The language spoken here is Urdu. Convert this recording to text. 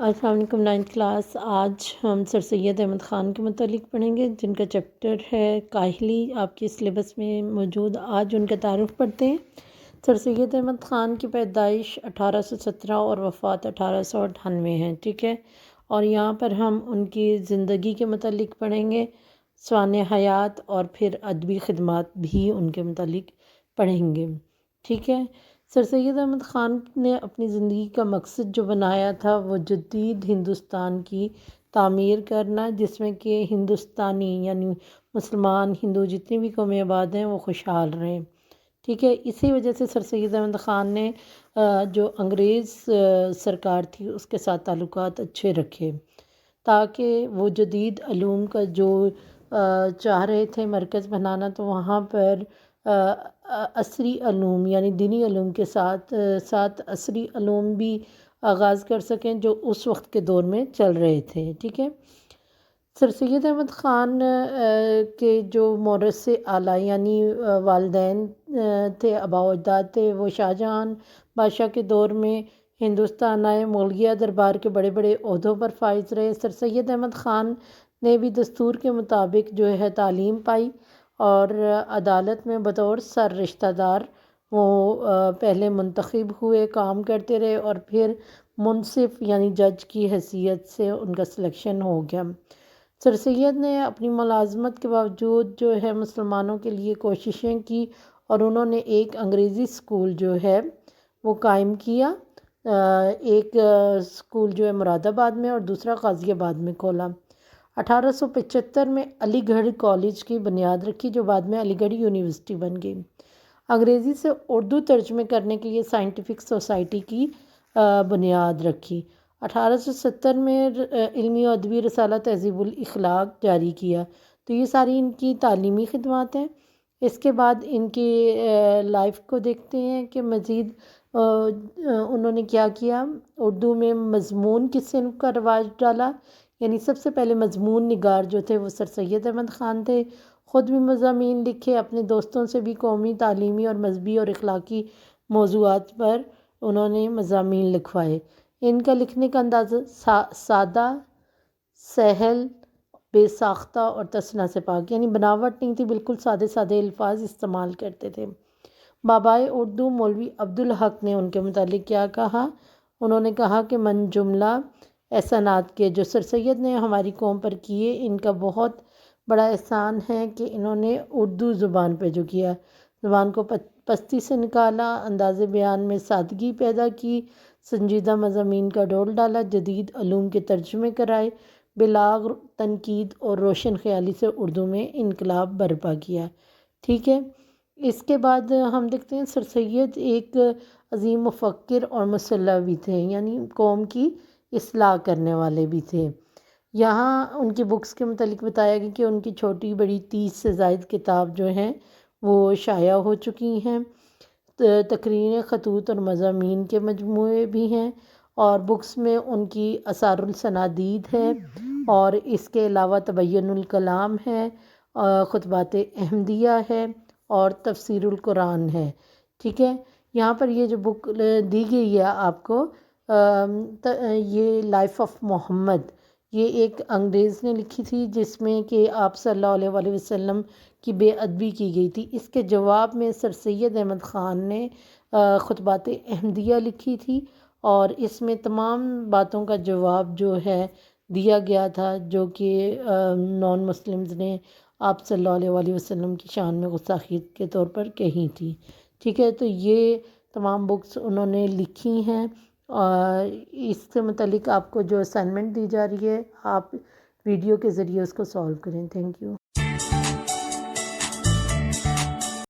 السلام علیکم 9th کلاس۔ آج ہم سر سید احمد خان کے متعلق پڑھیں گے، جن کا چیپٹر ہے کاہلی، آپ کے سلیبس میں موجود۔ آج ان کا تعارف پڑھتے ہیں۔ سر سید احمد خان کی پیدائش 1817 اور وفات 1898 ہے، ٹھیک ہے۔ اور یہاں پر ہم ان کی زندگی کے متعلق پڑھیں گے، سوانح حیات، اور پھر ادبی خدمات بھی ان کے متعلق پڑھیں گے، ٹھیک ہے۔ سر سید احمد خان نے اپنی زندگی کا مقصد جو بنایا تھا وہ جدید ہندوستان کی تعمیر کرنا، جس میں کہ ہندوستانی یعنی مسلمان، ہندو جتنی بھی قومیں آباد ہیں وہ خوشحال رہیں، ٹھیک ہے۔ اسی وجہ سے سر سید احمد خان نے جو انگریز سرکار تھی اس کے ساتھ تعلقات اچھے رکھے، تاکہ وہ جدید علوم کا جو چاہ رہے تھے مرکز بنانا، تو وہاں پر عصری علوم یعنی دینی علوم کے ساتھ ساتھ عصری علوم بھی آغاز کر سکیں جو اس وقت کے دور میں چل رہے تھے، ٹھیک ہے۔ سر سید احمد خان کے جو مورث اعلیٰ یعنی والدین تھے، آباء و اجداد تھے، وہ شاہجہاں بادشاہ کے دور میں ہندوستان آئے، مغلیہ دربار کے بڑے بڑے عہدوں پر فائز رہے۔ سر سید احمد خان نے بھی دستور کے مطابق جو ہے تعلیم پائی، اور عدالت میں بطور سر رشتہ دار وہ پہلے منتخب ہوئے، کام کرتے رہے، اور پھر منصف یعنی جج کی حیثیت سے ان کا سلیکشن ہو گیا۔ سر سید نے اپنی ملازمت کے باوجود جو ہے مسلمانوں کے لیے کوششیں کی، اور انہوں نے ایک انگریزی اسکول جو ہے وہ قائم کیا۔ ایک اسکول جو ہے مراد آباد میں اور دوسرا غازی آباد میں کھولا۔ 1875 میں علی گڑھ کالج کی بنیاد رکھی، جو بعد میں علی گڑھ یونیورسٹی بن گئی۔ انگریزی سے اردو ترجمے کرنے کے لیے سائنٹیفک سوسائٹی کی بنیاد رکھی۔ 1870 میں علمی و ادبی رسالہ تہذیب الاخلاق جاری کیا۔ تو یہ ساری ان کی تعلیمی خدمات ہیں۔ اس کے بعد ان کی لائف کو دیکھتے ہیں کہ مزید انہوں نے کیا کیا۔ اردو میں مضمون کی صنف کا رواج ڈالا، یعنی سب سے پہلے مضمون نگار جو تھے وہ سر سید احمد خان تھے۔ خود بھی مضامین لکھے، اپنے دوستوں سے بھی قومی، تعلیمی اور مذہبی اور اخلاقی موضوعات پر انہوں نے مضامین لکھوائے۔ ان کا لکھنے کا انداز سادہ، سہل، بے ساختہ اور تصنع سے پاک، یعنی بناوٹ نہیں تھی، بالکل سادے سادے الفاظ استعمال کرتے تھے۔ بابائے اردو مولوی عبدالحق نے ان کے متعلق کیا کہا؟ انہوں نے کہا کہ من جملہ احسانات کے جو سر سید نے ہماری قوم پر کیے، ان کا بہت بڑا احسان ہے کہ انہوں نے اردو زبان پہ جو کیا، زبان کو پستی سے نکالا، انداز بیان میں سادگی پیدا کی، سنجیدہ مضامین کا ڈول ڈالا، جدید علوم کے ترجمے کرائے، بلاغ، تنقید اور روشن خیالی سے اردو میں انقلاب برپا کیا، ٹھیک ہے۔ اس کے بعد ہم دیکھتے ہیں سر سید ایک عظیم مفکر اور مصلح بھی تھے، یعنی قوم کی اصلاح کرنے والے بھی تھے۔ یہاں ان کی بکس کے متعلق بتایا گیا کہ ان کی چھوٹی بڑی 30 سے زائد کتاب جو ہیں وہ شائع ہو چکی ہیں۔ تقریر، خطوط اور مضامین کے مجموعے بھی ہیں، اور بکس میں ان کی آثار السنادید ہے، اور اس کے علاوہ تبین الکلام ہے، خطبات احمدیہ ہے، اور تفسیر القرآن ہے، ٹھیک ہے۔ یہاں پر یہ جو بک دی گئی ہے آپ کو، یہ لائف آف محمد، یہ ایک انگریز نے لکھی تھی، جس میں کہ آپ صلی اللہ علیہ وآلہ وسلم کی بے ادبی کی گئی تھی۔ اس کے جواب میں سر سید احمد خان نے خطبات احمدیہ لکھی تھی، اور اس میں تمام باتوں کا جواب جو ہے دیا گیا تھا جو کہ نان مسلمز نے آپ صلی اللہ علیہ وآلہ وسلم کی شان میں گستاخی کے طور پر کہی تھی، ٹھیک ہے۔ تو یہ تمام بکس انہوں نے لکھی ہیں، اور اس سے متعلق آپ کو جو اسائنمنٹ دی جا رہی ہے، آپ ویڈیو کے ذریعے اس کو سالو کریں۔ Thank you.